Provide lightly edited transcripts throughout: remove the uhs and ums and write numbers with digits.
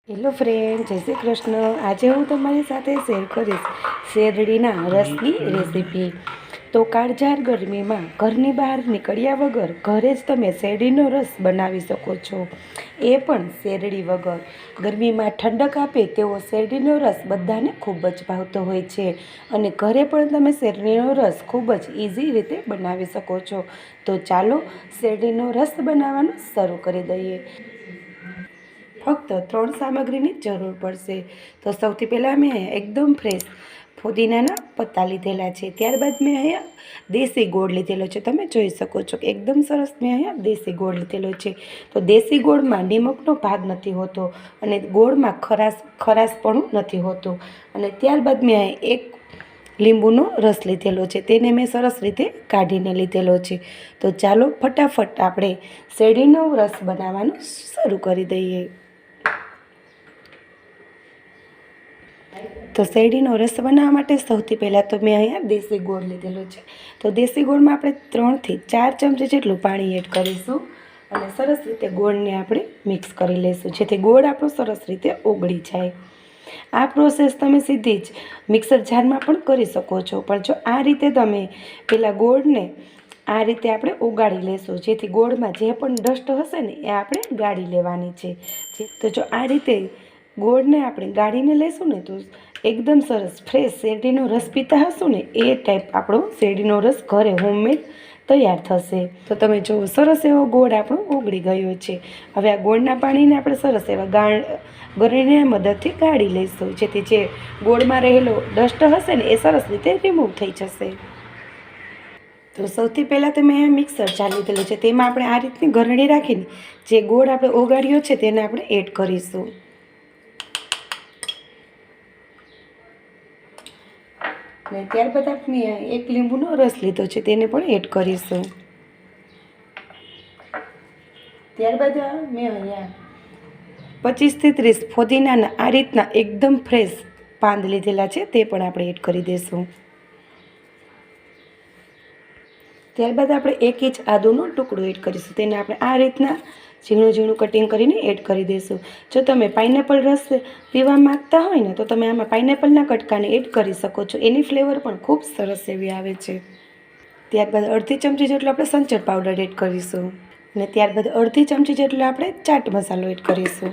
Hello friend, જય શ્રી કૃષ્ણ। આજે હું તમારી સાથે શેર કરીશ શેરડીના રસની રેસીપી। તો કાળઝાળ ગરમીમાં ઘરની બહાર નીકળ્યા વગર ઘરે જ તમે શેરડીનો રસ બનાવી શકો છો, એ પણ શેરડી વગર। ગરમીમાં ઠંડક આપે તેવો શેરડીનો રસ બધાને ખૂબ જ ભાવતો હોય છે અને ઘરે પણ તમે શેરડીનો રસ ખૂબ જ ઇઝી રીતે બનાવી શકો છો। તો ચાલો શેરડીનો રસ બનાવવાનું શરૂ કરી દઈએ। ફક્ત 3 સામગ્રીની જરૂર પડશે। તો સૌથી પહેલાં મેં અહીંયા એકદમ ફ્રેશ ફુદીનાના પત્તા લીધેલા છે। ત્યારબાદ મેં અહીંયા દેશી ગોળ લીધેલો છે। તમે જોઈ શકો છો કે એકદમ સરસ મેં અહીંયા દેશી ગોળ લીધેલો છે। તો દેશી ગોળમાં નિમકનો ભાગ નથી હોતો અને ગોળમાં ખરાશપણું નથી હોતું। અને ત્યારબાદ મેં અહીંયા એક લીંબુનો રસ લીધેલો છે, તેને મેં સરસ રીતે કાઢીને લીધેલો છે। તો ચાલો ફટાફટ આપણે શેરડીનો રસ બનાવવાનું શરૂ કરી દઈએ। તો શેરડીનો રસ બનાવવા માટે સૌથી પહેલાં તો મેં અહીંયા દેશી ગોળ લીધેલો છે। તો દેશી ગોળમાં આપણે 3 થી 4 ચમચી જેટલું પાણી એડ કરીશું અને સરસ રીતે ગોળને આપણે મિક્સ કરી લઈશું, જેથી ગોળ આપણો સરસ રીતે ઓગળી જાય। આ પ્રોસેસ તમે સીધી જ મિક્સર જારમાં પણ કરી શકો છો, પણ જો આ રીતે તમે પહેલાં ગોળને આ રીતે આપણે ઓગાળી લેશું, જેથી ગોળમાં જે પણ ડસ્ટ હશે ને એ આપણે ગાળી લેવાની છે। તો જો આ રીતે ગોળને આપણે ગાળીને લેશું ને તો એકદમ સરસ ફ્રેશ શેરડીનો રસ પીતા હશું ને એ ટાઈપ આપણો શેરડીનો રસ ઘરે હોમમેડ તૈયાર થશે। તો તમે જુઓ સરસ એવો ગોળ આપણો ઓગળી ગયો છે। હવે આ ગોળના પાણીને આપણે સરસ એવા ગરણીની મદદથી ગાળી લઈશું, જેથી જે ગોળમાં રહેલો ડસ્ટ હશે ને એ સરસ રીતે રિમૂવ થઈ જશે। તો સૌથી પહેલાં તો મેં મિક્સર જાર લીધેલું છે, તેમાં આપણે આ રીતની ગરણી રાખીને જે ગોળ આપણે ઓગાળ્યો છે તેને આપણે એડ કરીશું। અને ત્યારબાદ આપણે એક લીંબુનો રસ લીધો છે, તેને પણ એડ કરીશું। ત્યારબાદ મેં અહીંયા 25 થી 30 ફુદીનાના આ રીતના એકદમ ફ્રેશ પાંદ લીધેલા છે, તે પણ આપણે એડ કરી દઈશું। ત્યારબાદ આપણે 1 ઇંચ આદુનો ટુકડો એડ કરીશું, તેને આપણે આ રીતના ઝીણું ઝીણું કટિંગ કરીને એડ કરી દઈશું। જો તમે પાઇનેપલ રસ પીવા માગતા હોય ને તો તમે આમાં પાઇનેપલના કટકાને એડ કરી શકો છો, એની ફ્લેવર પણ ખૂબ સરસ એવી આવે છે। ત્યારબાદ અડધી ચમચી જેટલો આપણે સંચળ પાવડર એડ કરીશું અને ત્યારબાદ અડધી ચમચી જેટલો આપણે ચાટ મસાલો એડ કરીશું।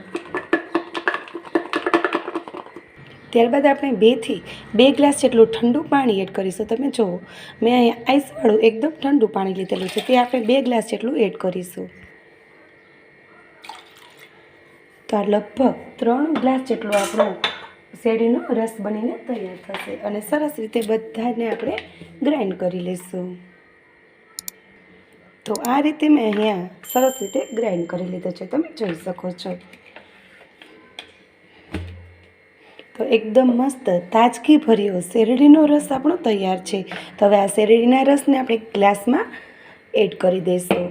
ત્યારબાદ આપણે 2 થી 2 ગ્લાસ જેટલું ઠંડુ પાણી એડ કરીશું। તમે જુઓ મેં અહીંયા આઈસવાળું એકદમ ઠંડુ પાણી લીધેલું છે, તે આપણે 2 ગ્લાસ જેટલું એડ કરીશું। તો આ લગભગ 3 ગ્લાસ જેટલો આપણો શેરડીનો રસ બનીને તૈયાર થશે અને સરસ રીતે બધાને આપણે ગ્રાઇન્ડ કરી લઈશું। તો આ રીતે મેં અહીંયા સરસ રીતે ગ્રાઇન્ડ કરી લીધો છે, તમે જોઈ શકો છો। તો એકદમ મસ્ત તાજગી ભર્યો શેરડીનો રસ આપણો તૈયાર છે। તો હવે આ શેરડીના રસને આપણે ગ્લાસમાં એડ કરી દઈશું।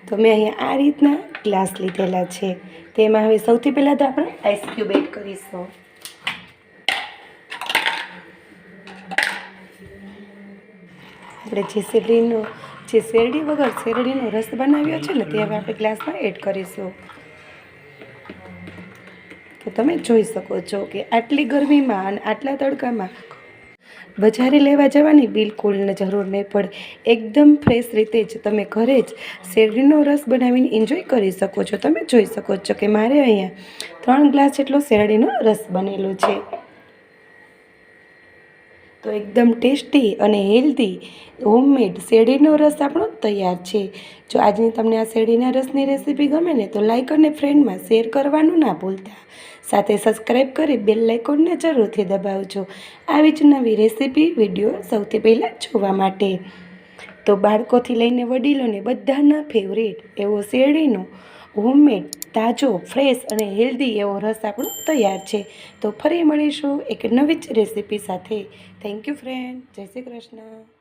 તો મેં અહીંયા આ રીતના ગ્લાસ લીધેલા છે, તેમાં હવે સૌથી પહેલાં તો આપણે આઈસ ક્યુબ એડ કરીશું। આપણે જે શેરડી વગર શેરડીનો રસ બનાવ્યો છે ને તે હવે આપણે ગ્લાસમાં એડ કરીશું। તો તમે જોઈ શકો છો કે આટલી ગરમીમાં અને આટલા તડકામાં બજારે લેવા જવાની બિલકુલ જરૂર નહીં પડે, એકદમ ફ્રેશ રીતે જ તમે ઘરે જ શેરડીનો રસ બનાવીને એન્જોય કરી શકો છો। તમે જોઈ શકો છો કે મારે અહીંયા 3 ગ્લાસ જેટલો શેરડીનો રસ બનેલો છે। તો એકદમ ટેસ્ટી અને હેલ્ધી હોમમેડ શેરડીનો રસ આપણો તૈયાર છે। જો આજની તમને આ શેરડીના રસની રેસીપી ગમે ને તો લાઈક અને ફ્રેન્ડમાં શેર કરવાનું ના ભૂલતા, સાથે સબસ્ક્રાઈબ કરી બેલ આઇકોનને જરૂરથી દબાવજો આવી જ નવી રેસીપી વિડીયો સૌથી પહેલાં જોવા માટે। તો બાળકોથી લઈને વડીલોને બધાના ફેવરેટ એવો શેરડીનો હોમમેડ તાજો ફ્રેશ અને હેલ્ધી એવો રસ આપણો તૈયાર છે। તો ફરી મળીશું એક નવી જ રેસીપી સાથે। થેન્ક યુ ફ્રેન્ડ, જય શ્રી કૃષ્ણ।